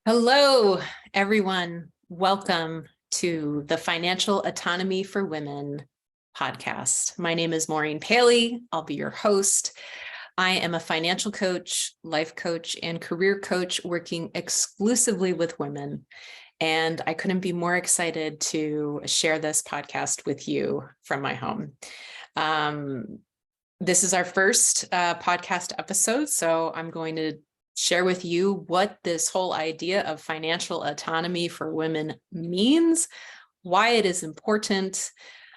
Hello, everyone. Welcome to the Financial Autonomy for Women podcast. My name is Maureen Paley. I'll be your host. I am a financial coach, life coach, and career coach working exclusively with women. And I couldn't be more excited to share this podcast with you from my home. This is our first podcast episode, so I'm going to share with you what this whole idea of financial autonomy for women means, why it is important,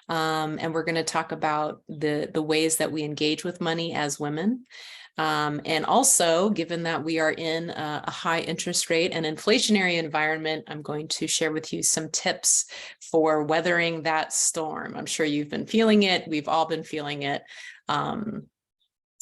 and we're going to talk about the ways that we engage with money as women. And also, given that we are in a high interest rate and inflationary environment, I'm going to share with you some tips for weathering that storm. I'm sure you've been feeling it. We've all been feeling it.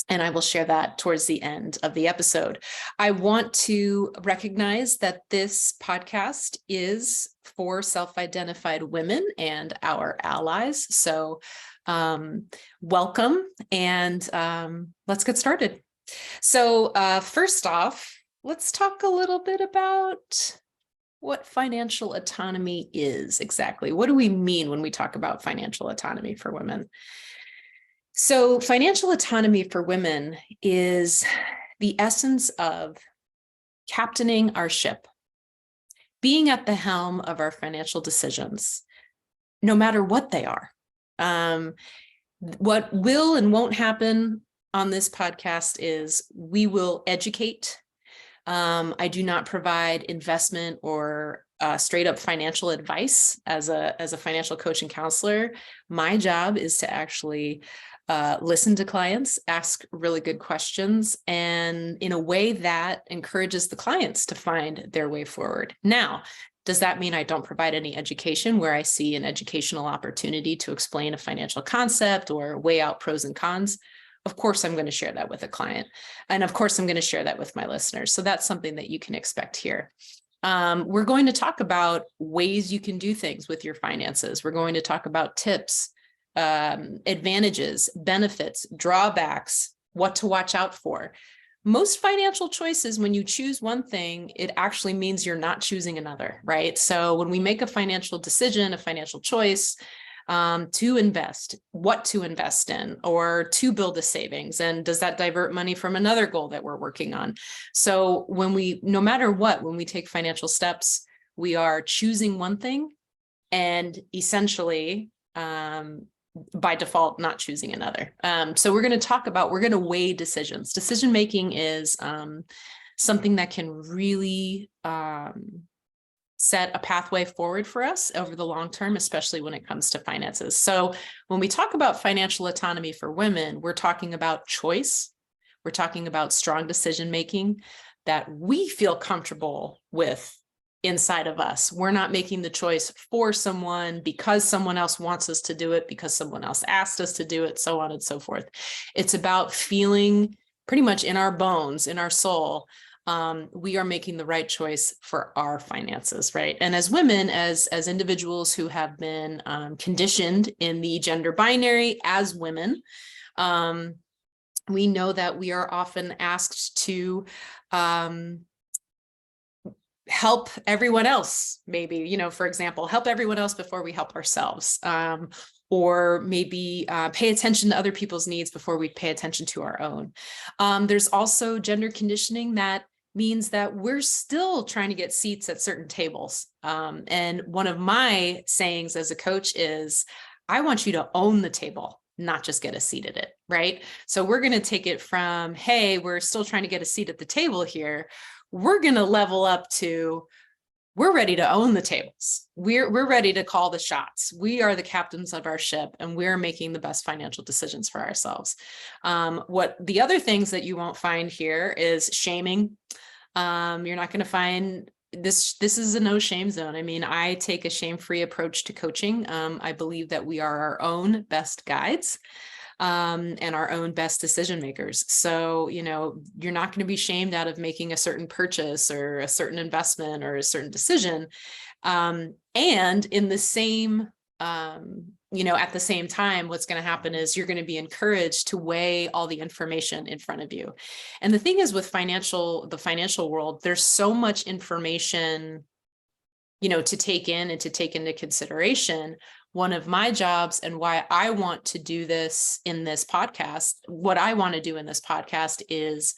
And I will share that towards the end of the episode. I want to recognize that this podcast is for self-identified women and our allies. So welcome, and let's get started. So first off, let's talk a little bit about what financial autonomy is exactly. What do we mean when we talk about financial autonomy for women? So financial autonomy for women is the essence of captaining our ship, being at the helm of our financial decisions, no matter what they are. What will and won't happen on this podcast is we will educate. I do not provide investment or straight up financial advice as a financial coach and counselor. My job is to actually listen to clients, ask really good questions, and in a way that encourages the clients to find their way forward. Now, does that mean I don't provide any education where I see an educational opportunity to explain a financial concept or weigh out pros and cons? Of course, I'm going to share that with a client. And of course, I'm going to share that with my listeners. So that's something that you can expect here. We're going to talk about ways you can do things with your finances. We're going to talk about tips, advantages, benefits, drawbacks, what to watch out for. Most financial choices, when you choose one thing, it actually means you're not choosing another, right? So when we make a financial decision, a financial choice, to invest, what to invest in, or to build a savings, and does that divert money from another goal that we're working on? So no matter what, when we take financial steps, we are choosing one thing and essentially, by default, not choosing another. So we're going to weigh decisions. Decision making is something that can really set a pathway forward for us over the long term, especially when it comes to finances. So when we talk about financial autonomy for women, we're talking about choice. We're talking about strong decision making that we feel comfortable with inside of us. We're not making the choice for someone because someone else wants us to do it, because someone else asked us to do it, so on and so forth. It's about feeling pretty much in our bones, in our soul, we are making the right choice for our finances, right? And as women, as individuals who have been conditioned in the gender binary as women, we know that we are often asked to help everyone else, maybe, for example, help everyone else before we help ourselves, or maybe pay attention to other people's needs before we pay attention to our own. There's also gender conditioning that means that we're still trying to get seats at certain tables. And one of my sayings as a coach is, I want you to own the table, not just get a seat at it, right? So we're going to take it from, hey, we're still trying to get a seat at the table here. We're going to level up to, we're ready to own the tables. We're ready to call the shots. We are the captains of our ship, and we're making the best financial decisions for ourselves. What the other things that you won't find here is shaming. You're not going to find this. This is a no shame zone. I mean, I take a shame-free approach to coaching. I believe that we are our own best guides. And our own best decision makers. So, you're not going to be shamed out of making a certain purchase or a certain investment or a certain decision. And in the same at the same time, what's going to happen is you're going to be encouraged to weigh all the information in front of you. And the thing is with the financial world, there's so much information, to take in and to take into consideration. One of my jobs and why I want to do this in this podcast, what I want to do in this podcast is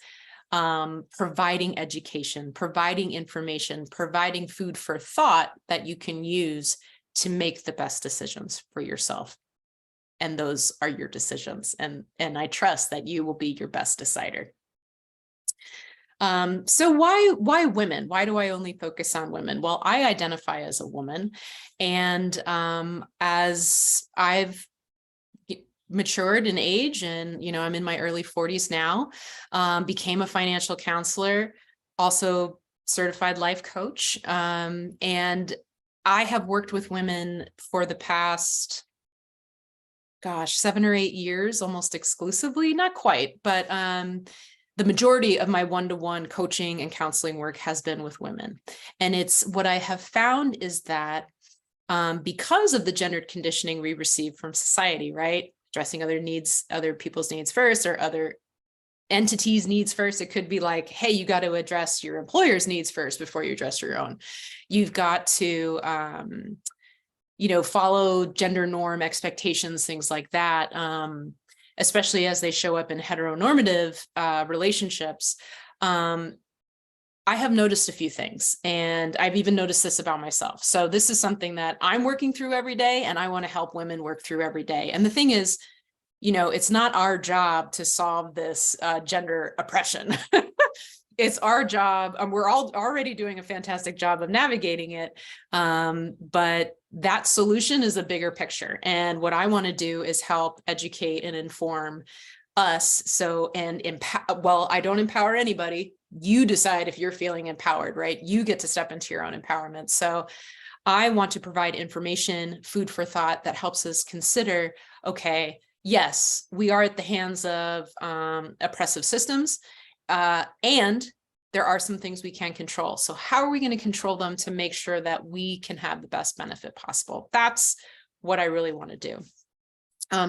providing education, providing information, providing food for thought that you can use to make the best decisions for yourself. And those are your decisions. And I trust that you will be your best decider. So why women? Why do I only focus on women? Well, I identify as a woman, and as I've matured in age, and I'm in my early 40s now, became a financial counselor, also certified life coach, and I have worked with women for the past, 7 or 8 years, almost exclusively, not quite, but the majority of my one-to-one coaching and counseling work has been with women. And it's what I have found is that because of the gendered conditioning we receive from society, right? Addressing other people's needs first, or other entities' needs first. It could be like, hey, you got to address your employer's needs first before you address your own. You've got to, follow gender norm expectations, things like that, especially as they show up in heteronormative relationships. I have noticed a few things, and I've even noticed this about myself. So this is something that I'm working through every day, and I want to help women work through every day. And the thing is, it's not our job to solve this gender oppression. It's our job, and we're all already doing a fantastic job of navigating it. But that solution is a bigger picture. And what I want to do is help educate and inform us. Well, I don't empower anybody. You decide if you're feeling empowered, right? You get to step into your own empowerment. So I want to provide information, food for thought that helps us consider, okay, yes, we are at the hands of oppressive systems, and there are some things we can control. So how are we going to control them to make sure that we can have the best benefit possible? That's what I really want to do.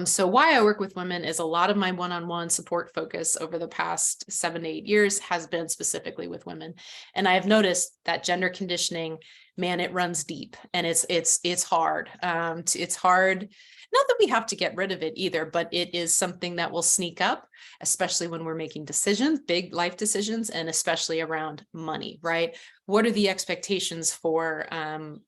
So why I work with women is a lot of my one-on-one support focus over the past 7 to 8 years has been specifically with women. And I have noticed that gender conditioning, man, it runs deep, and it's hard. It's hard. Not that we have to get rid of it either, but it is something that will sneak up, especially when we're making decisions, big life decisions, and especially around money, right? What are the expectations for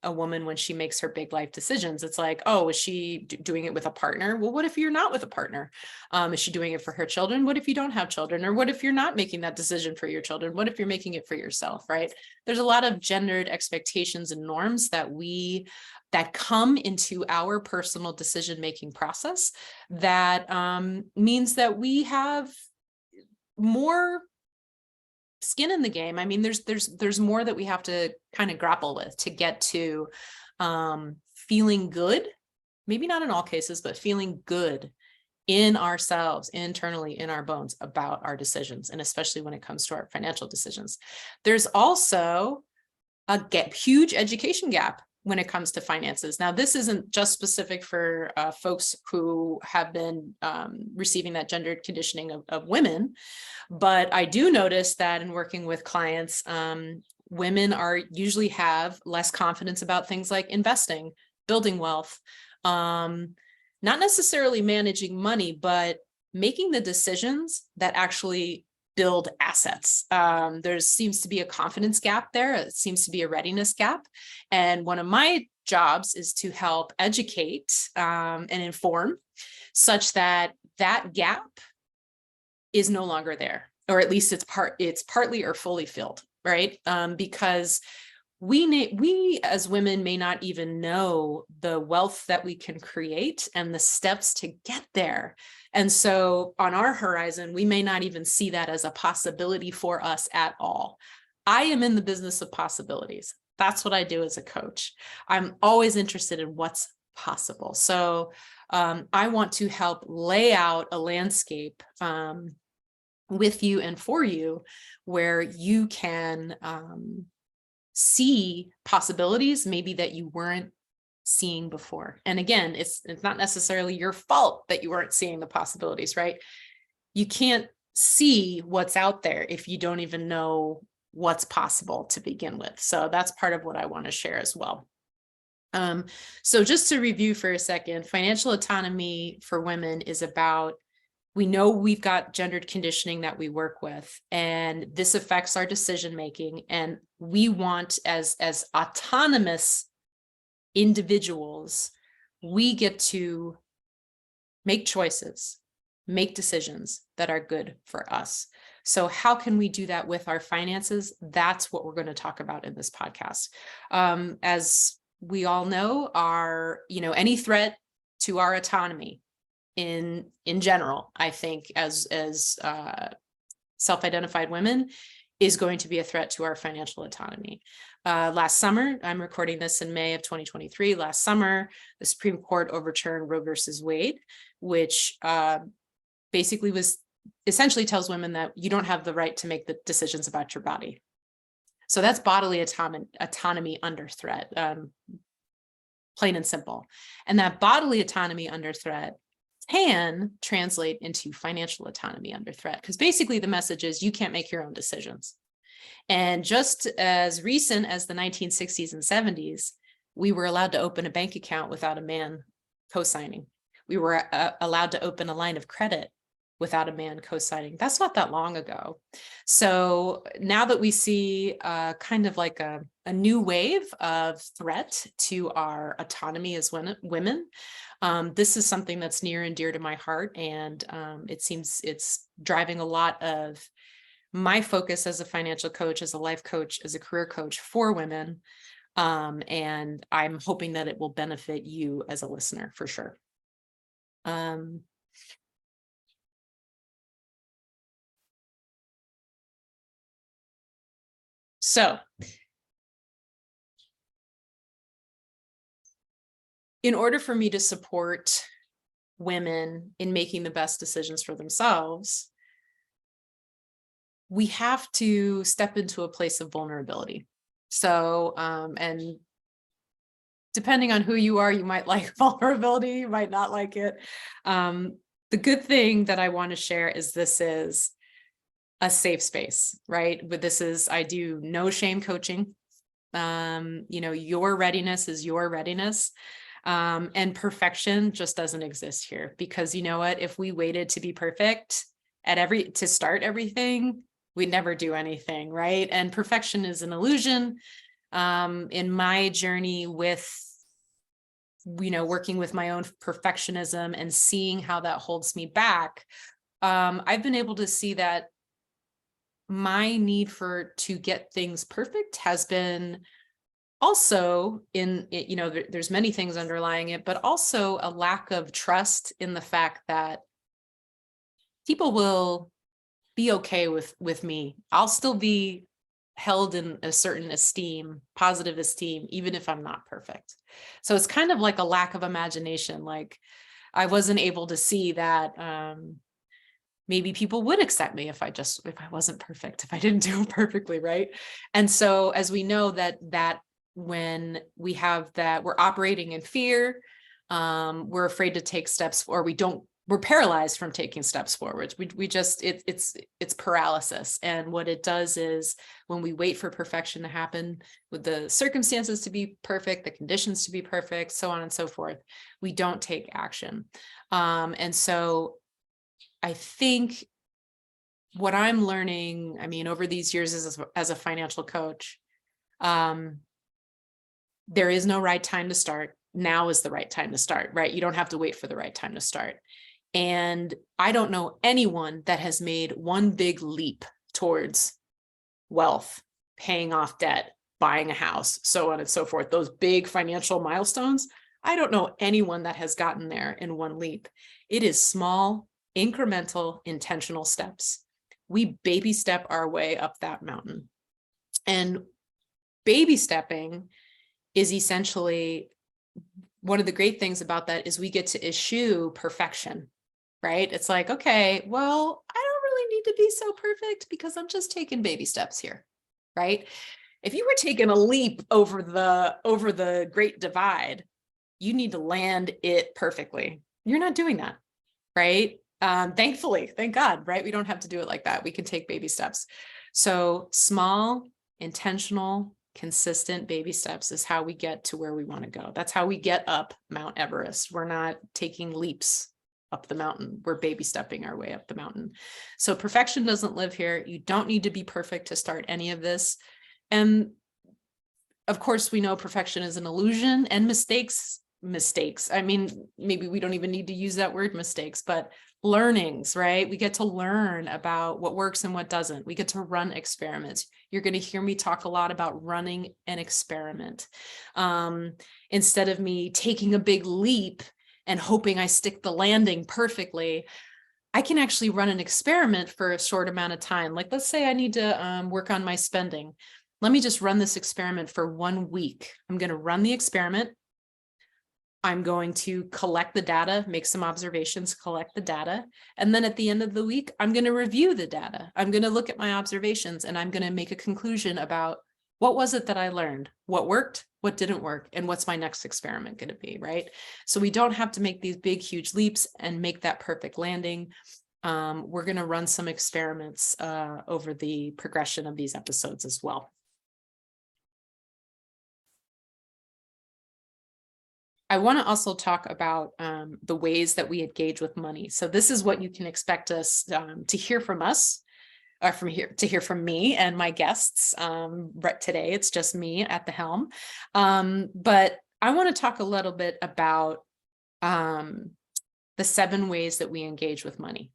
a woman when she makes her big life decisions? It's like, oh, is she doing it with a partner? Well, what if you're not with a partner? Is she doing it for her children? What if you don't have children? Or what if you're not making that decision for your children? What if you're making it for yourself, right? There's a lot of gendered expectations and norms that come into our personal decision-making process that means that we have more skin in the game. I mean, there's more that we have to kind of grapple with to get to feeling good, maybe not in all cases, but feeling good in ourselves, internally, in our bones about our decisions, and especially when it comes to our financial decisions. There's also a huge education gap when it comes to finances. Now, this isn't just specific for folks who have been receiving that gendered conditioning of women, but I do notice that in working with clients, women usually have less confidence about things like investing, building wealth, not necessarily managing money, but making the decisions that actually build assets. There seems to be a confidence gap there. It seems to be a readiness gap. And one of my jobs is to help educate and inform such that that gap is no longer there, or at least it's partly or fully filled, right? Because we as women may not even know the wealth that we can create and the steps to get there. And so on our horizon, we may not even see that as a possibility for us at all. I am in the business of possibilities. That's what I do as a coach. I'm always interested in what's possible. So I want to help lay out a landscape with you and for you where you can see possibilities maybe that you weren't seeing before. And again, it's not necessarily your fault that you weren't seeing the possibilities, right? You can't see what's out there if you don't even know what's possible to begin with. So that's part of what I want to share as well. So just to review for a second, financial autonomy for women is about, we know we've got gendered conditioning that we work with, and this affects our decision making. And we want, as autonomous individuals, we get to make choices, make decisions that are good for us. So how can we do that with our finances? That's what we're going to talk about in this podcast. As we all know, any threat to our autonomy in general, I think as self-identified women, is going to be a threat to our financial autonomy. Last summer, I'm recording this in May of 2023. Last summer, the Supreme Court overturned Roe versus Wade, which basically essentially tells women that you don't have the right to make the decisions about your body. So that's bodily autonomy under threat, plain and simple. And that bodily autonomy under threat can translate into financial autonomy under threat, because basically the message is you can't make your own decisions. And just as recent as the 1960s and 70s, we were allowed to open a bank account without a man co-signing. We were allowed to open a line of credit without a man co-signing. That's not that long ago. So now that we see kind of like a new wave of threat to our autonomy as women, this is something that's near and dear to my heart. And it seems it's driving a lot of my focus as a financial coach, as a life coach, as a career coach for women. And I'm hoping that it will benefit you as a listener for sure. So in order for me to support women in making the best decisions for themselves, we have to step into a place of vulnerability. So, and depending on who you are, you might like vulnerability, you might not like it. The good thing that I want to share is this is a safe space, right? But I do no shame coaching. Your readiness is your readiness. And perfection just doesn't exist here, because you know what, if we waited to be perfect to start everything, we'd never do anything, right? And perfection is an illusion. In my journey with, working with my own perfectionism and seeing how that holds me back, I've been able to see that my need to get things perfect has been also there's many things underlying it, but also a lack of trust in the fact that people will be okay with me. I'll still be held in a certain esteem, positive esteem, even if I'm not perfect. So it's kind of like a lack of imagination. Like I wasn't able to see that maybe people would accept me if I wasn't perfect, if I didn't do it perfectly, right? And so as we know that when we have that, we're operating in fear, we're afraid to take steps, or we're paralyzed from taking steps forward. It's paralysis. And what it does is when we wait for perfection to happen, with the circumstances to be perfect, the conditions to be perfect, so on and so forth, we don't take action. And so I think what I'm learning, over these years as a financial coach, there is no right time to start. Now is the right time to start, right? You don't have to wait for the right time to start. And I don't know anyone that has made one big leap towards wealth, paying off debt, buying a house, so on and so forth, those big financial milestones. I don't know anyone that has gotten there in one leap. It is small, incremental, intentional steps. We baby step our way up that mountain. And baby stepping is essentially, one of the great things about that is we get to eschew perfection, right? It's like, okay, well, I don't really need to be so perfect because I'm just taking baby steps here, right? If you were taking a leap over the Great Divide, you need to land it perfectly. You're not doing that, right? Thankfully, thank God, right? We don't have to do it like that. We can take baby steps. So small, intentional, consistent baby steps is how we get to where we want to go. That's how we get up Mount Everest. We're not taking leaps up the mountain. We're baby stepping our way up the mountain. So perfection doesn't live here. You don't need to be perfect to start any of this. And of course, we know perfection is an illusion, and mistakes. I mean, maybe we don't even need to use that word mistakes, but learnings, right? We get to learn about what works and what doesn't. We get to run experiments. You're going to hear me talk a lot about running an experiment. Instead of me taking a big leap and hoping I stick the landing perfectly, I can actually run an experiment for a short amount of time. Like, let's say I need to work on my spending. Let me just run this experiment for 1 week. I'm going to run the experiment. I'm going to collect the data, make some observations, collect the data. And then at the end of the week, I'm going to review the data. I'm going to look at my observations, and I'm going to make a conclusion about what was it that I learned, what worked, what didn't work, and what's my next experiment going to be, right? So we don't have to make these big, huge leaps and make that perfect landing. We're going to run some experiments over the progression of these episodes as well. I want to also talk about the ways that we engage with money. So this is what you can expect us to hear from us, or to hear from me and my guests. Right today, it's just me at the helm. But I want to talk a little bit about the 7 ways that we engage with money.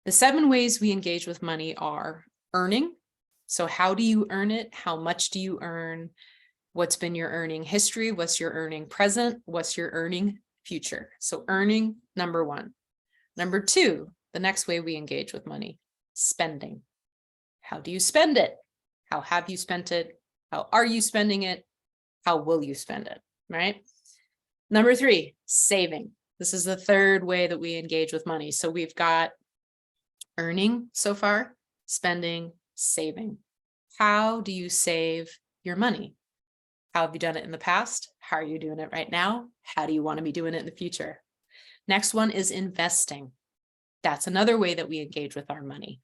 The 7 ways we engage with money are earning. So how do you earn it? How much do you earn? What's been your earning history? What's your earning present? What's your earning future? So earning, number 1. Number 2, the next way we engage with money, spending. How do you spend it? How have you spent it? How are you spending it? How will you spend it, right? Number 3, saving. This is the 3rd way that we engage with money. So we've got earning so far, spending, saving. How do you save your money? How have you done it in the past? How are you doing it right now? How do you want to be doing it in the future? Next one is investing. That's another way that we engage with our money.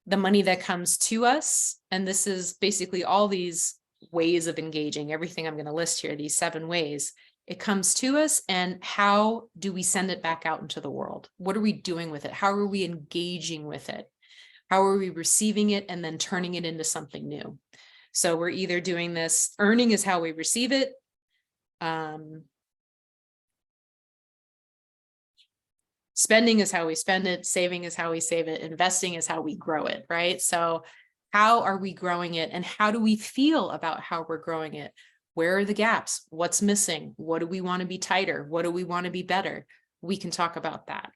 The money that comes to us, and this is basically all these ways of engaging, everything I'm going to list here, these 7 ways. It comes to us, and how do we send it back out into the world? What are we doing with it? How are we engaging with it? How are we receiving it and then turning it into something new? So we're either doing this, earning is how we receive it. Spending is how we spend it. Saving is how we save it. Investing is how we grow it, right? So how are we growing it, and how do we feel about how we're growing it? Where are the gaps? What's missing? What do we want to be tighter? What do we want to be better? We can talk about that.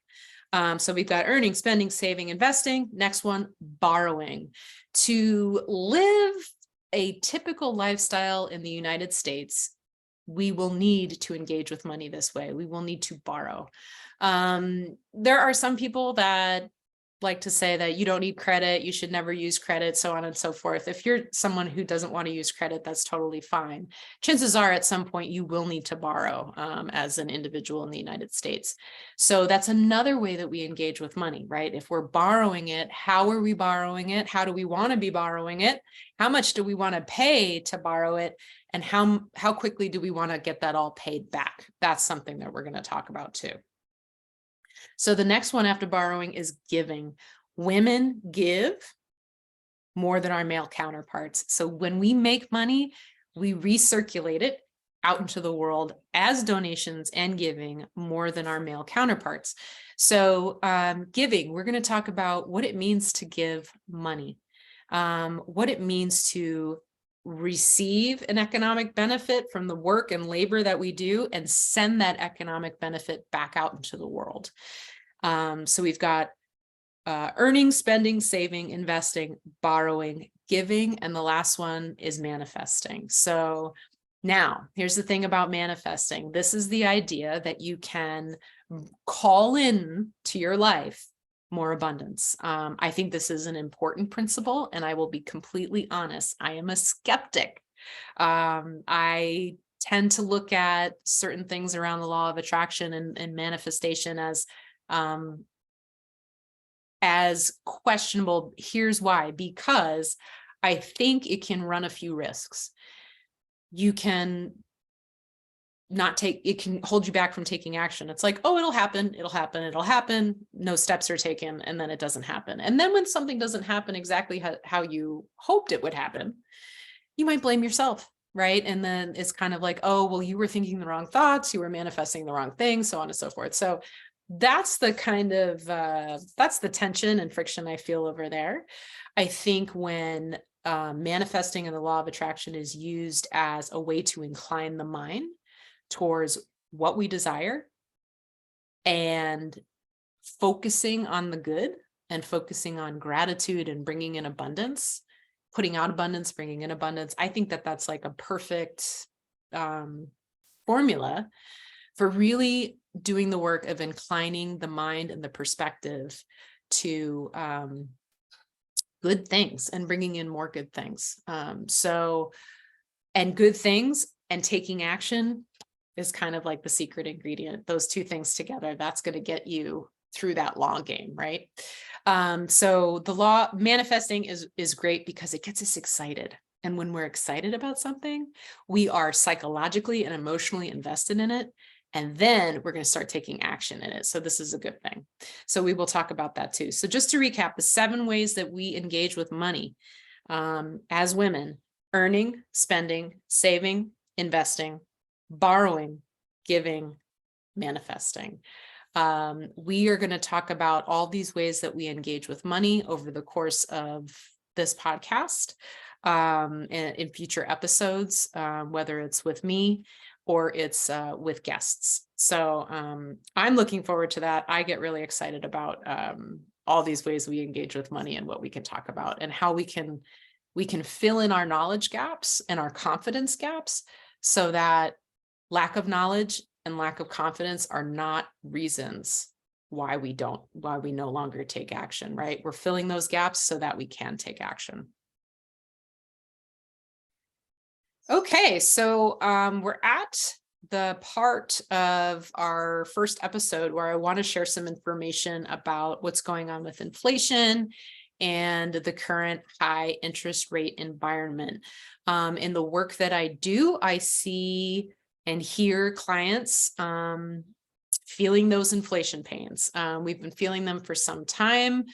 So we've got earning, spending, saving, investing. Next one, borrowing. To live a typical lifestyle in the United States, we will need to engage with money this way. We will need to borrow. There are some people that like to say that you don't need credit, you should never use credit, so on and so forth. If you're someone who doesn't want to use credit, that's totally fine. Chances are at some point you will need to borrow as an individual in the United States. So that's another way that we engage with money, right? If we're borrowing it, how are we borrowing it? How do we want to be borrowing it? How much do we want to pay to borrow it? And how quickly do we want to get that all paid back? That's something that we're going to talk about too. So the next one after borrowing is giving. Women give more than our male counterparts. So when we make money, we recirculate it out into the world as donations and giving more than our male counterparts. So giving, we're going to talk about what it means to give money, what it means to receive an economic benefit from the work and labor that we do and send that economic benefit back out into the world. So we've got earning, spending, saving, investing, borrowing, giving, and the last one is manifesting. So now here's the thing about manifesting. This is the idea that you can call in to your life more abundance. I think this is an important principle, and I will be completely honest. I am a skeptic. I tend to look at certain things around the law of attraction and manifestation as questionable. Here's why: because I think it can run a few risks. You can not take, it can hold you back from taking action. It's like, oh, it'll happen, it'll happen, it'll happen. No steps are taken, and then it doesn't happen. And then when something doesn't happen exactly how you hoped it would happen, you might blame yourself, right? And then it's kind of like, oh, well, you were thinking the wrong thoughts, you were manifesting the wrong thing, so on and so forth. So that's the kind of, that's the tension and friction I feel over there. I think when manifesting and the law of attraction is used as a way to incline the mind towards what we desire and focusing on the good and focusing on gratitude and bringing in abundance, putting out abundance, bringing in abundance, I think that that's like a perfect formula for really doing the work of inclining the mind and the perspective to good things and bringing in more good things. And good things and taking action is kind of like the secret ingredient. Those two things together, that's going to get you through that long game, right? So the law manifesting is great because it gets us excited. And when we're excited about something, we are psychologically and emotionally invested in it. And then we're going to start taking action in it. So this is a good thing. So we will talk about that too. So just to recap, the 7 ways that we engage with money as women: earning, spending, saving, investing, borrowing, giving, manifesting. We are going to talk about all these ways that we engage with money over the course of this podcast in future episodes, whether it's with me or it's with guests. So I'm looking forward to that. I get really excited about all these ways we engage with money and what we can talk about and how we can fill in our knowledge gaps and our confidence gaps so that lack of knowledge and lack of confidence are not reasons why we no longer take action, right? We're filling those gaps so that we can take action. Okay, so we're at the part of our first episode where I want to share some information about what's going on with inflation and the current high interest rate environment. In the work that I do, I see and hear clients feeling those inflation pains. We've been feeling them for some time,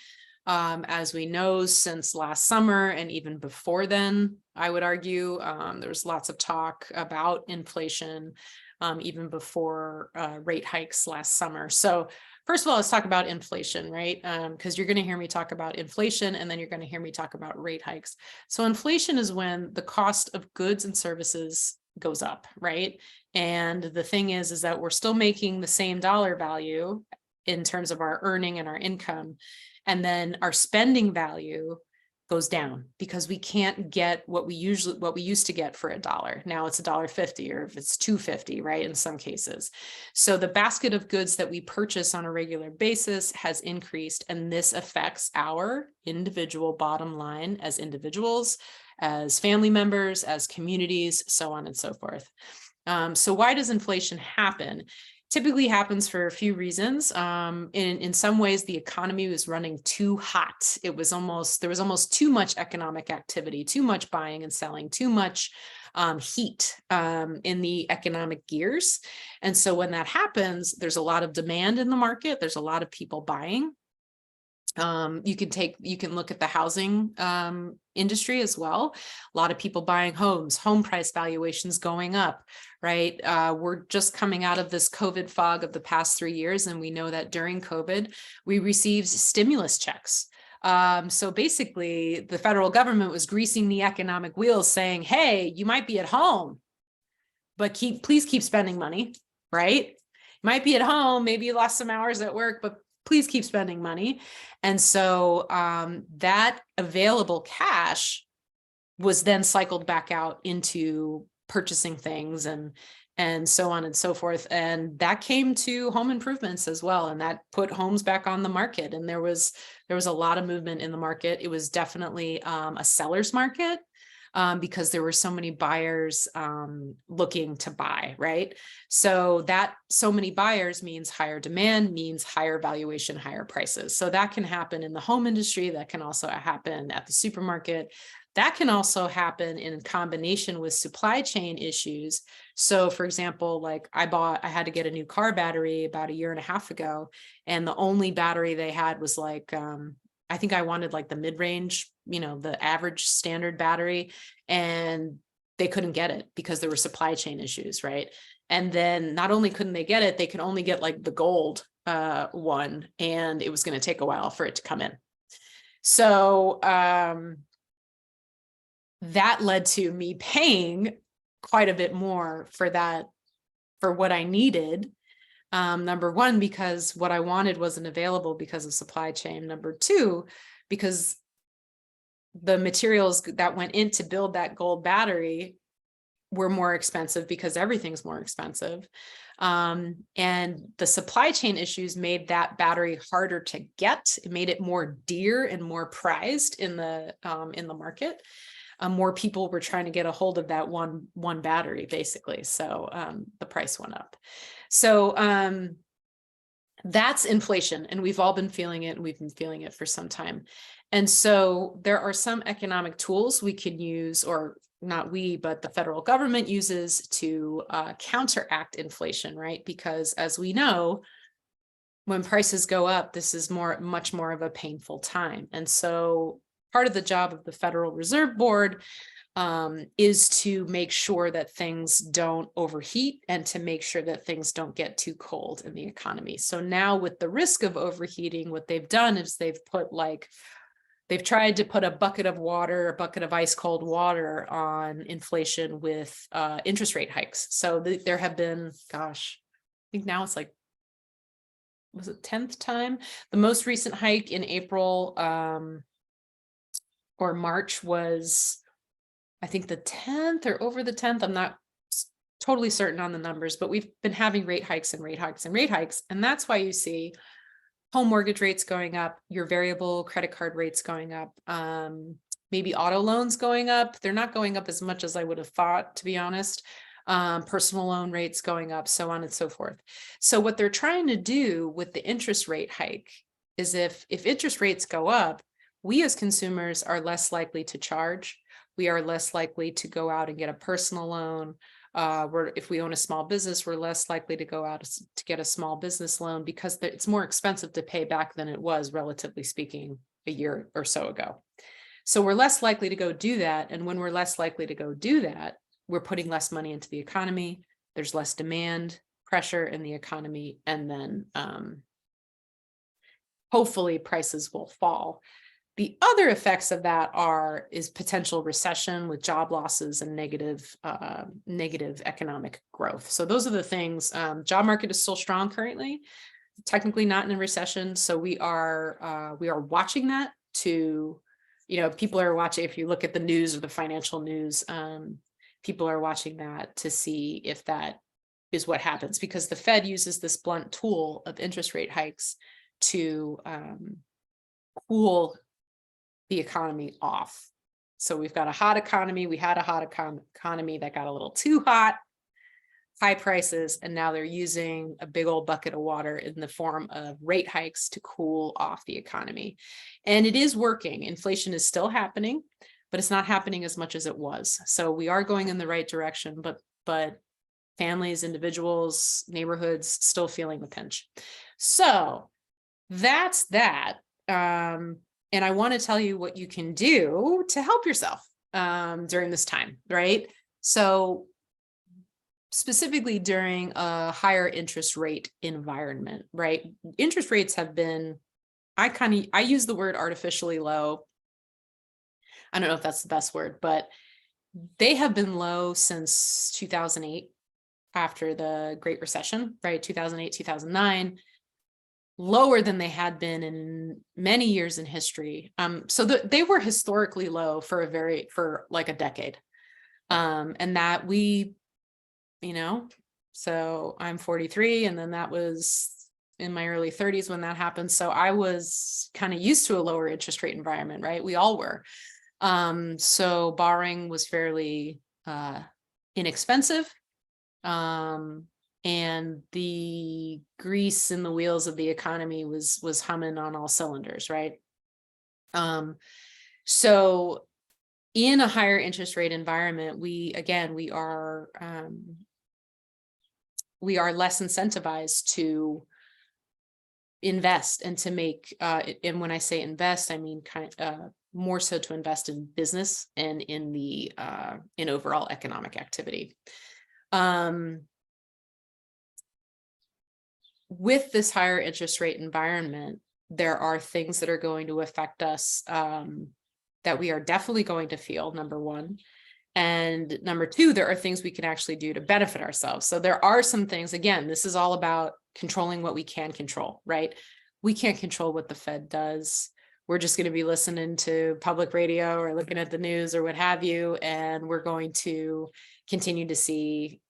as we know, since last summer and even before then, I would argue. There was lots of talk about inflation even before rate hikes last summer. So first of all, let's talk about inflation, right? Because you're going to hear me talk about inflation and then you're going to hear me talk about rate hikes. So inflation is when the cost of goods and services goes up, right? And the thing is that we're still making the same dollar value in terms of our earning and our income. And then our spending value goes down because we can't get what we used to get for $1. Now it's $1.50, or if it's $2.50, right? In some cases. So the basket of goods that we purchase on a regular basis has increased, and this affects our individual bottom line as individuals, as family members, as communities, so on and so forth. So why does inflation happen? Typically happens for a few reasons. In some ways, the economy was running too hot. There was almost too much economic activity, too much buying and selling, too much heat in the economic gears. And so when that happens, there's a lot of demand in the market. There's a lot of people buying. You can look at the housing industry as well. A lot of people buying homes, home price valuations going up, right? We're just coming out of this COVID fog of the past 3 years. And we know that during COVID, we received stimulus checks. So basically the federal government was greasing the economic wheels saying, hey, you might be at home, but please keep spending money, right? You might be at home, maybe you lost some hours at work, but please keep spending money. And so that available cash was then cycled back out into purchasing things and so on and so forth. And that came to home improvements as well. And that put homes back on the market. And there was a lot of movement in the market. It was definitely a seller's market. because there were so many buyers looking to buy, right? So that so many buyers means higher demand, means higher valuation, higher prices. So that can happen in the home industry. That can also happen at the supermarket. That can also happen in combination with supply chain issues. So for example, like I had to get a new car battery about a year and a half ago, and the only battery they had was like, I think I wanted like the mid-range, the average standard battery, and they couldn't get it because there were supply chain issues, right? And then not only couldn't they get it, they could only get like the gold one, and it was going to take a while for it to come in. So that led to me paying quite a bit more for that, for what I needed. Number one, because what I wanted wasn't available because of supply chain. Number two, because the materials that went in to build that gold battery were more expensive because everything's more expensive. And the supply chain issues made that battery harder to get. It made it more dear and more prized in the market. More people were trying to get a hold of that one battery, basically. So the price went up. So that's inflation, and we've all been feeling it, and we've been feeling it for some time. And so there are some economic tools we can use, or not we, but the federal government uses to counteract inflation, right? Because as we know, when prices go up, this is much more of a painful time. And so part of the job of the Federal Reserve Board is to make sure that things don't overheat and to make sure that things don't get too cold in the economy. So now with the risk of overheating, what they've done is they've tried to put a bucket of ice cold water on inflation with interest rate hikes. So there have been, gosh, I think now it's like, was it 10th time? The most recent hike in April or March was, I think, the 10th or over the 10th. I'm not totally certain on the numbers, but we've been having rate hikes and rate hikes and rate hikes. And that's why you see home mortgage rates going up, your variable credit card rates going up, maybe auto loans going up. They're not going up as much as I would have thought, to be honest. Personal loan rates going up, so on and so forth. So what they're trying to do with the interest rate hike is if interest rates go up, we as consumers are less likely to charge. We are less likely to go out and get a personal loan. If we own a small business, we're less likely to go out to get a small business loan because it's more expensive to pay back than it was, relatively speaking, a year or so ago. So we're less likely to go do that. And when we're less likely to go do that, we're putting less money into the economy. There's less demand pressure in the economy. And then hopefully prices will fall. The other effects of that is potential recession with job losses and negative economic growth. So those are the things. Job market is still strong currently, technically not in a recession. So we are watching that to, people are watching. If you look at the news or the financial news, people are watching that to see if that is what happens, because the Fed uses this blunt tool of interest rate hikes to cool the economy off. So we've got a hot economy. We had a hot economy that got a little too hot, high prices, and now they're using a big old bucket of water in the form of rate hikes to cool off the economy. And it is working. Inflation is still happening, but it's not happening as much as it was. So we are going in the right direction, but families, individuals, neighborhoods still feeling the pinch. So that's that. And I want to tell you what you can do to help yourself during this time, right? So specifically during a higher interest rate environment, right? Interest rates have been, I use the word artificially low. I don't know if that's the best word, but they have been low since 2008, after the Great Recession, right? 2008, 2009. Lower than they had been in many years in history. So they were historically low for like a decade. And that so I'm 43, and then that was in my early 30s when that happened. So I was kind of used to a lower interest rate environment, right? We all were. So borrowing was fairly inexpensive. And the grease in the wheels of the economy was humming on all cylinders, right? So in a higher interest rate environment, we are less incentivized to invest and to make, and when I say invest, I mean more so to invest in business and in the in overall economic activity. With this higher interest rate environment, there are things that are going to affect us that we are definitely going to feel, number one. And number two, there are things we can actually do to benefit ourselves. So there are some things, again, this is all about controlling what we can control, right? We can't control what the Fed does. We're just going to be listening to public radio or looking at the news or what have you, and we're going to continue to see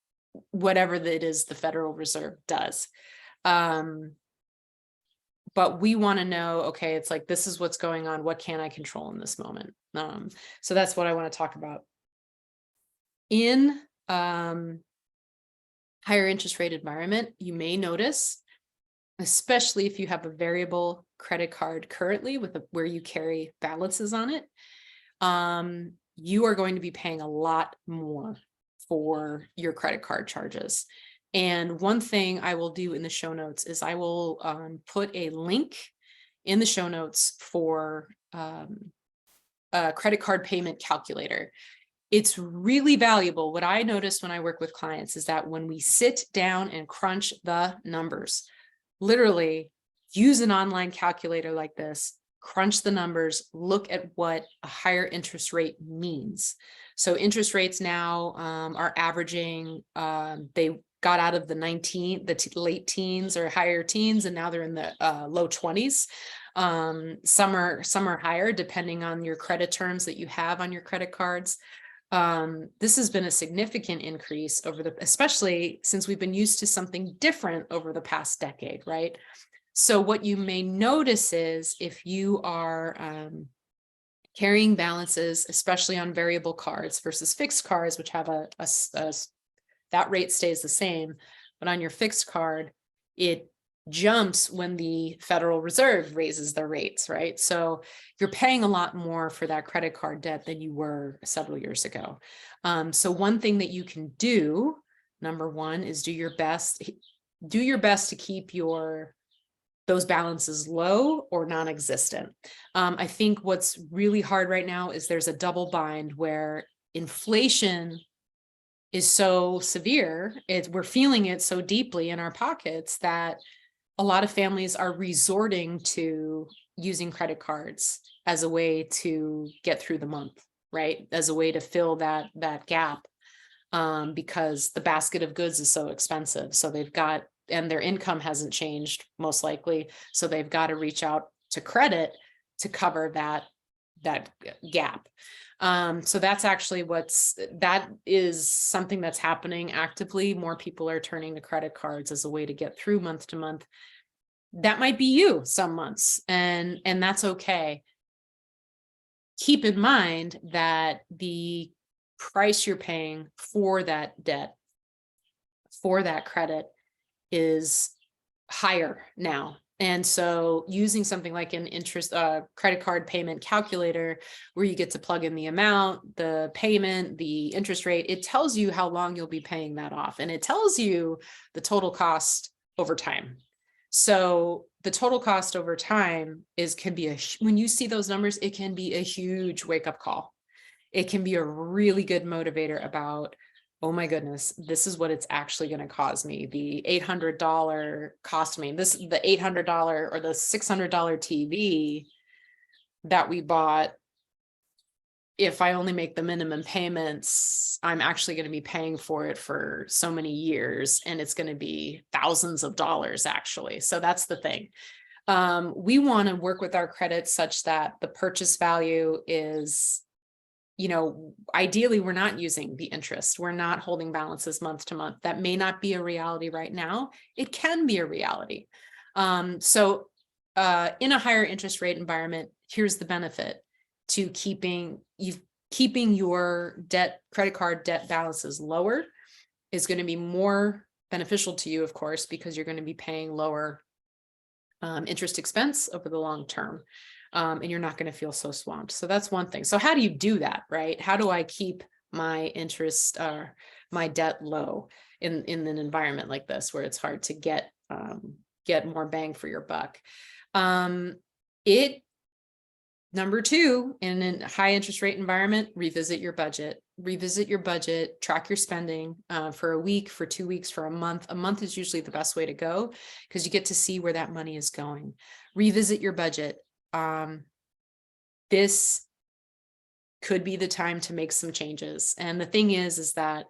whatever it is the Federal Reserve does. But we want to know, okay, it's like, this is what's going on. What can I control in this moment? So that's what I want to talk about. In higher interest rate environment, you may notice, especially if you have a variable credit card currently where you carry balances on it, you are going to be paying a lot more for your credit card charges. And one thing I will do in the show notes is I will put a link in the show notes for a credit card payment calculator. It's really valuable. What I noticed when I work with clients is that when we sit down and crunch the numbers, literally use an online calculator like this, crunch the numbers, look at what a higher interest rate means. So interest rates now are averaging, they got out of the late teens or higher teens, and now they're in the low 20s. Some are higher depending on your credit terms that you have on your credit cards. This has been a significant increase especially since we've been used to something different over the past decade, right? So what you may notice is if you are carrying balances, especially on variable cards versus fixed cards, which have that rate stays the same, but on your fixed card, it jumps when the Federal Reserve raises their rates, right? So you're paying a lot more for that credit card debt than you were several years ago. So one thing that you can do, number one, is do your best to keep those balances low or non-existent. I think what's really hard right now is there's a double bind where inflation is so severe, we're feeling it so deeply in our pockets that a lot of families are resorting to using credit cards as a way to get through the month, right? As a way to fill that gap, because the basket of goods is so expensive. So and their income hasn't changed most likely. So they've got to reach out to credit to cover that gap. So that's actually that is something that's happening actively. More people are turning to credit cards as a way to get through month to month. That might be you some months, and that's okay. Keep in mind that the price you're paying for that debt, for that credit, is higher now. And so using something like an credit card payment calculator, where you get to plug in the amount, the payment, the interest rate, it tells you how long you'll be paying that off. And it tells you the total cost over time. So the total cost over time can be when you see those numbers, it can be a huge wake-up call. It can be a really good motivator about, oh my goodness, this is what it's actually going to cost me. The $800 cost me. The $800 or the $600 TV that we bought, if I only make the minimum payments, I'm actually going to be paying for it for so many years, and it's going to be thousands of dollars actually. So that's the thing. We want to work with our credits such that the purchase value is, ideally we're not using the interest. We're not holding balances month to month. That may not be a reality right now. It can be a reality. So in a higher interest rate environment, here's the benefit. to keeping your credit card debt balances lower is going to be more beneficial to you, of course, because you're going to be paying lower interest expense over the long term. And you're not going to feel so swamped. So that's one thing. So how do you do that, right? How do I keep my interest, my debt low in an environment like this, where it's hard to get more bang for your buck? Number two, in a high interest rate environment, revisit your budget. Track your spending for a week, for 2 weeks, for a month. A month is usually the best way to go, because you get to see where that money is going. Revisit your budget. This could be the time to make some changes. And the thing is that,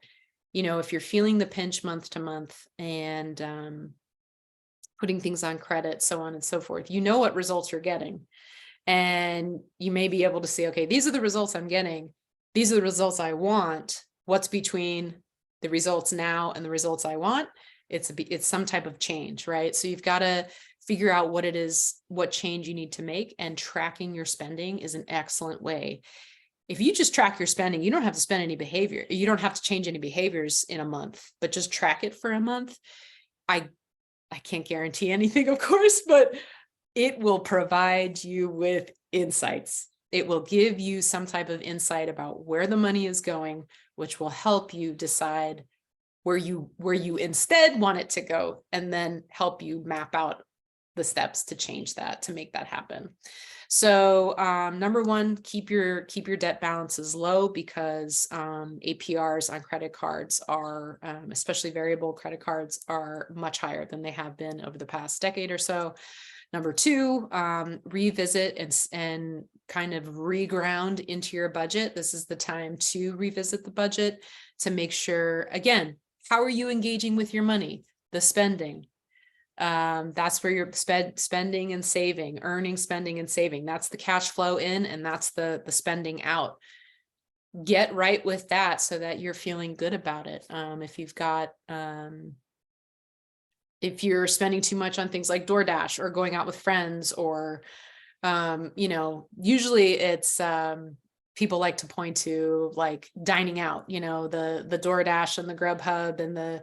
if you're feeling the pinch month to month and putting things on credit, so on and so forth, what results you're getting. And you may be able to see, okay, these are the results I'm getting. These are the results I want. What's between the results now and the results I want? It's some type of change, right? So you've got to figure out what it is, what change you need to make, and tracking your spending is an excellent way. If you just track your spending, you don't have to spend any behavior. You don't have to change any behaviors in a month, but just track it for a month. I can't guarantee anything, of course, but it will provide you with insights. It will give you some type of insight about where the money is going, which will help you decide where you instead want it to go, and then help you map out the steps to change that, to make that happen. So number one, keep your debt balances low, because APRs on credit cards are, especially variable credit cards, are much higher than they have been over the past decade or so. Number two, revisit and kind of reground into your budget. This is the time to revisit the budget to make sure, again, how are you engaging with your money? The spending. That's where you're spending and saving, earning, spending and saving. That's the cash flow in, and that's the spending out. Get right with that so that you're feeling good about it. If you're spending too much on things like DoorDash or going out with friends, or, usually it's, people like to point to like dining out, the DoorDash and the Grubhub and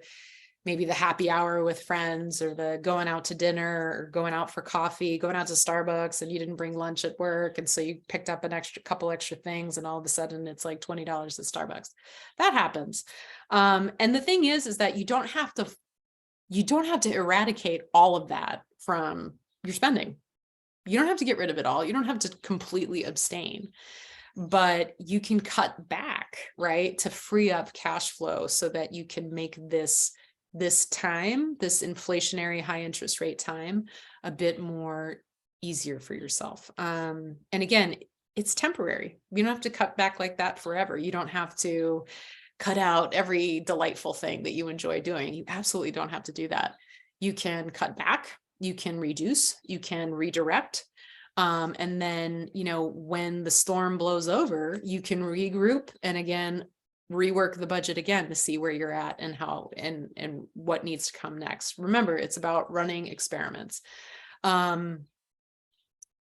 maybe the happy hour with friends, or the going out to dinner, or going out for coffee, going out to Starbucks, and you didn't bring lunch at work. And so you picked up couple extra things, and all of a sudden it's like $20 at Starbucks. That happens. And the thing is that you don't have to eradicate all of that from your spending. You don't have to get rid of it all. You don't have to completely abstain, but you can cut back, right, to free up cash flow so that you can make this inflationary high interest rate time a bit more easier for yourself. And again, it's temporary. You don't have to cut back like that forever. You don't have to cut out every delightful thing that you enjoy doing. You absolutely don't have to do that. You can cut back, you can reduce, you can redirect. And then, when the storm blows over, you can regroup and again, rework the budget again to see where you're at and how and what needs to come next. Remember, it's about running experiments.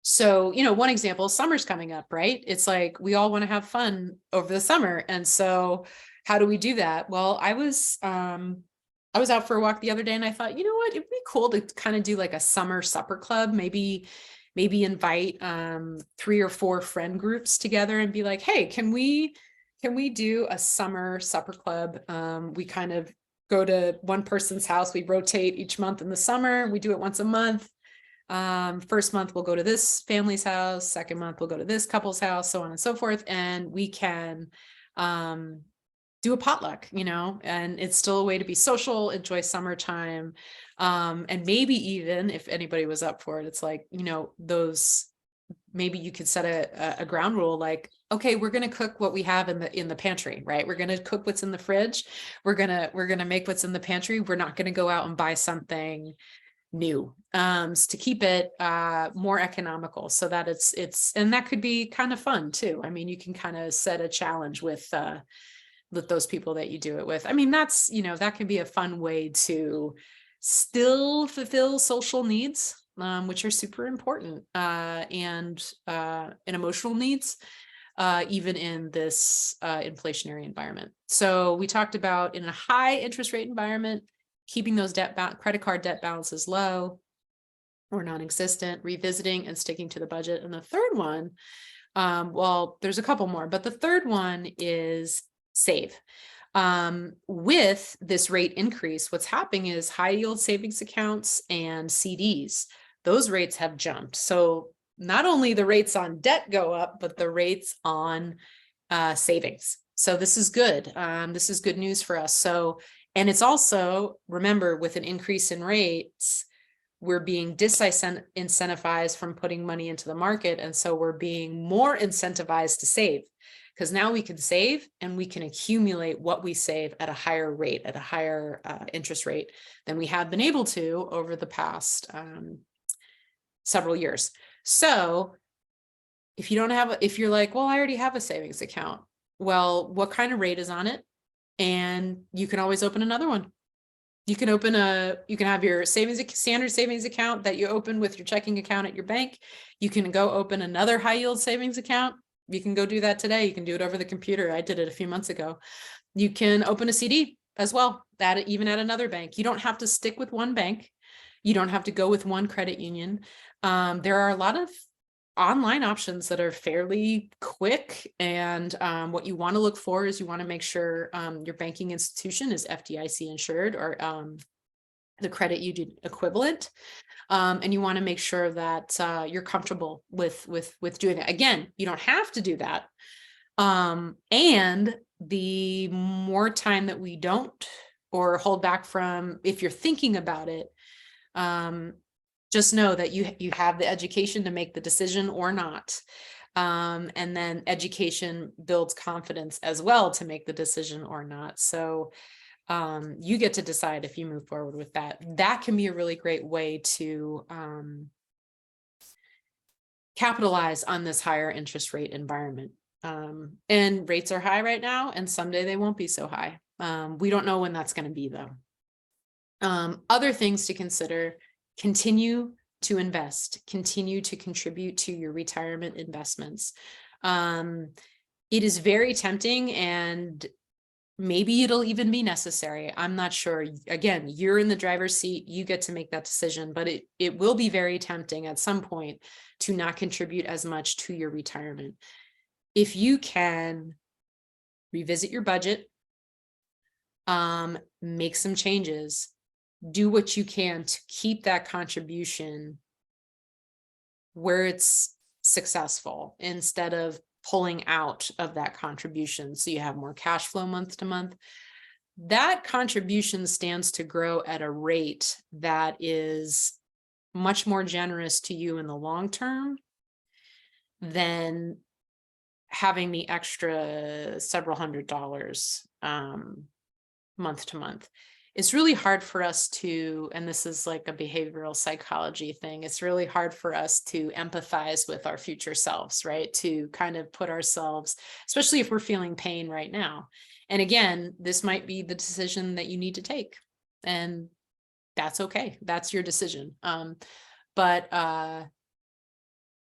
So, one example, summer's coming up, right? It's like we all want to have fun over the summer. And so how do we do that? Well, I was out for a walk the other day, and I thought, what, it'd be cool to kind of do like a summer supper club, maybe invite 3 or 4 friend groups together and be like, hey, can we do a summer supper club? We kind of go to one person's house. We rotate each month in the summer. We do it once a month. First month we'll go to this family's house. Second month we'll go to this couple's house, so on and so forth. And we can do a potluck, and it's still a way to be social, enjoy summertime. And maybe even if anybody was up for it, it's like, maybe you could set a ground rule, like, okay, we're going to cook what we have in the pantry, right? We're going to cook what's in the fridge. We're going to make what's in the pantry. We're not going to go out and buy something new, to keep it more economical, so that it's and that could be kind of fun too. I mean, you can kind of set a challenge with those people that you do it with. I mean, that's, that can be a fun way to still fulfill social needs, which are super important, and emotional needs, even in this inflationary environment. So we talked about, in a high interest rate environment, keeping those credit card debt balances low or non-existent, revisiting and sticking to the budget. And the third one, well, there's a couple more, but the third one is save. With this rate increase, what's happening is high yield savings accounts and CDs, those rates have jumped. So not only the rates on debt go up, but the rates on savings. So this is good. This is good news for us. So, and it's also, remember, with an increase in rates, we're being disincentivized from putting money into the market. And so we're being more incentivized to save, because now we can save and we can accumulate what we save at a higher rate, at a higher interest rate than we have been able to over the past several years. So if you don't have, if you're like, well, I already have a savings account, well, what kind of rate is on it? And you can always open another one. You can have your standard savings account that you open with your checking account at your bank. You can go open another high yield savings account. You can go do that today. You can do it over the computer. I did it a few months ago. You can open a CD as well, even at another bank. You don't have to stick with one bank. You don't have to go with one credit union. There are a lot of online options that are fairly quick. And what you want to look for is you want to make sure your banking institution is FDIC insured, or the credit union equivalent. And you want to make sure that you're comfortable with doing that. Again, you don't have to do that. And the more time that we don't, or hold back from, if you're thinking about it, just know that you have the education to make the decision or not. And then education builds confidence as well to make the decision or not. So you get to decide if you move forward with that. That can be a really great way to capitalize on this higher interest rate environment. And rates are high right now, and someday they won't be so high. We don't know when that's going to be, though. Other things to consider: continue to invest, continue to contribute to your retirement investments. It is very tempting, and maybe it'll even be necessary. I'm not sure. Again, you're in the driver's seat. You get to make that decision, but it will be very tempting at some point to not contribute as much to your retirement. If you can revisit your budget, make some changes, do what you can to keep that contribution where it's successful, instead of pulling out of that contribution so you have more cash flow month to month. That contribution stands to grow at a rate that is much more generous to you in the long term than having the extra several $100s month to month. It's really hard for us to, and this is like a behavioral psychology thing, it's really hard for us to empathize with our future selves, right? To kind of put ourselves, especially if we're feeling pain right now. And again, this might be the decision that you need to take, and that's okay. That's your decision. But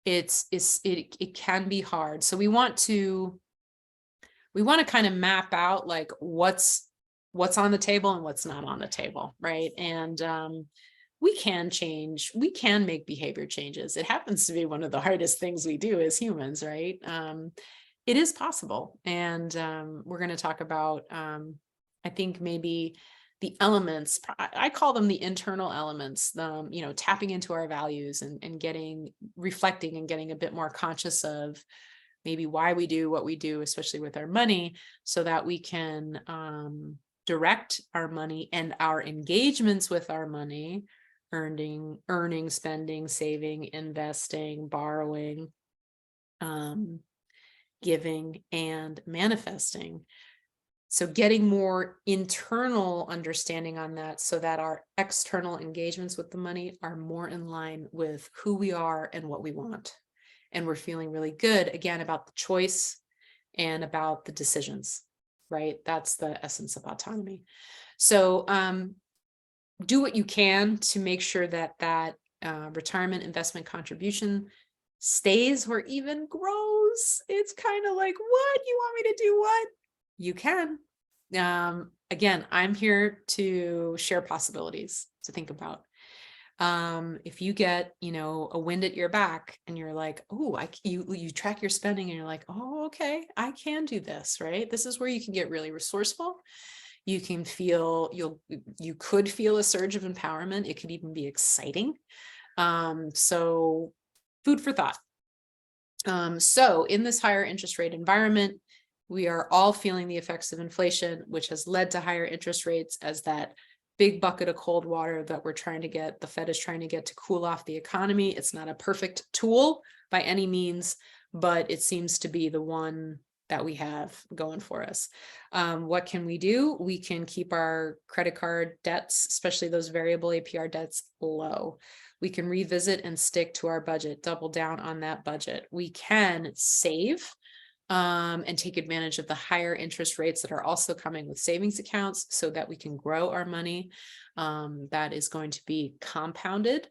it can be hard. So we want to kind of map out like what's on the table and what's not on the table, right? And we can make behavior changes. It happens to be one of the hardest things we do as humans, right? It is possible. And we're going to talk about, I think maybe the elements, I call them the internal elements, tapping into our values and reflecting and getting a bit more conscious of maybe why we do what we do, especially with our money, so that we can direct our money and our engagements with our money, earning, spending, saving, investing, borrowing, giving, and manifesting. So getting more internal understanding on that, so that our external engagements with the money are more in line with who we are and what we want. And we're feeling really good, again, about the choice and about the decisions, right? That's the essence of autonomy. So do what you can to make sure that retirement investment contribution stays or even grows. It's kind of like, what? You want me to do what? You can. Again, I'm here to share possibilities to think about. If you get, a wind at your back and you're like, oh, you track your spending and you're like, oh, okay, I can do this, right? This is where you can get really resourceful. You can feel, you could feel a surge of empowerment. It could even be exciting. So food for thought. So in this higher interest rate environment, we are all feeling the effects of inflation, which has led to higher interest rates as that big bucket of cold water that the Fed is trying to get to cool off the economy. It's not a perfect tool by any means, but it seems to be the one that we have going for us. What can we do? We can keep our credit card debts, especially those variable APR debts, low. We can revisit and stick to our budget, double down on that budget. We can save and take advantage of the higher interest rates that are also coming with savings accounts so that we can grow our money. That is going to be compounded.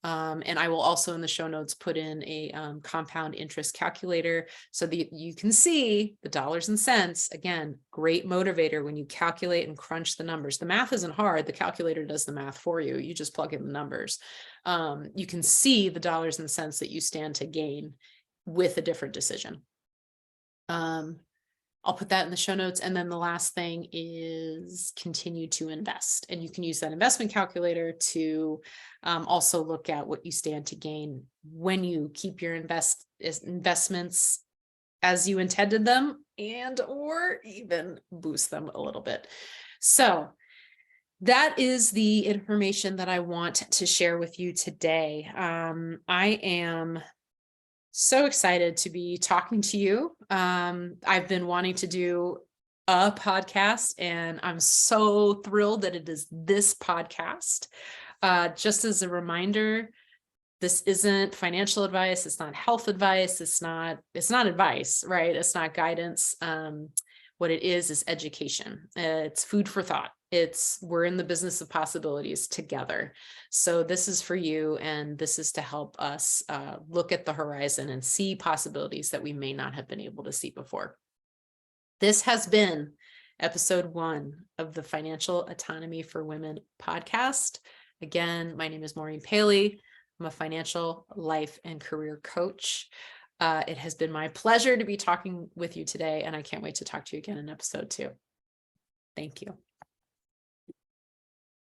And I will also in the show notes put in a compound interest calculator so that you can see the dollars and cents. Again, great motivator when you calculate and crunch the numbers. The math isn't hard. The calculator does the math for you. You just plug in the numbers. You can see the dollars and cents that you stand to gain with a different decision. I'll put that in the show notes. And then the last thing is continue to invest. And you can use that investment calculator to also look at what you stand to gain when you keep your investments as you intended them or even boost them a little bit. So that is the information that I want to share with you today. I am so excited to be talking to you. I've been wanting to do a podcast, and I'm so thrilled that it is this podcast. Just as a reminder, this isn't financial advice. It's not health advice. It's not advice, right? It's not guidance. What it is education. It's food for thought. We're in the business of possibilities together. So this is for you, and this is to help us look at the horizon and see possibilities that we may not have been able to see before. This has been episode 1 of the Financial Autonomy for Women podcast. Again, my name is Maureen Paley. I'm a financial life and career coach. It has been my pleasure to be talking with you today, and I can't wait to talk to you again in episode 2. Thank you.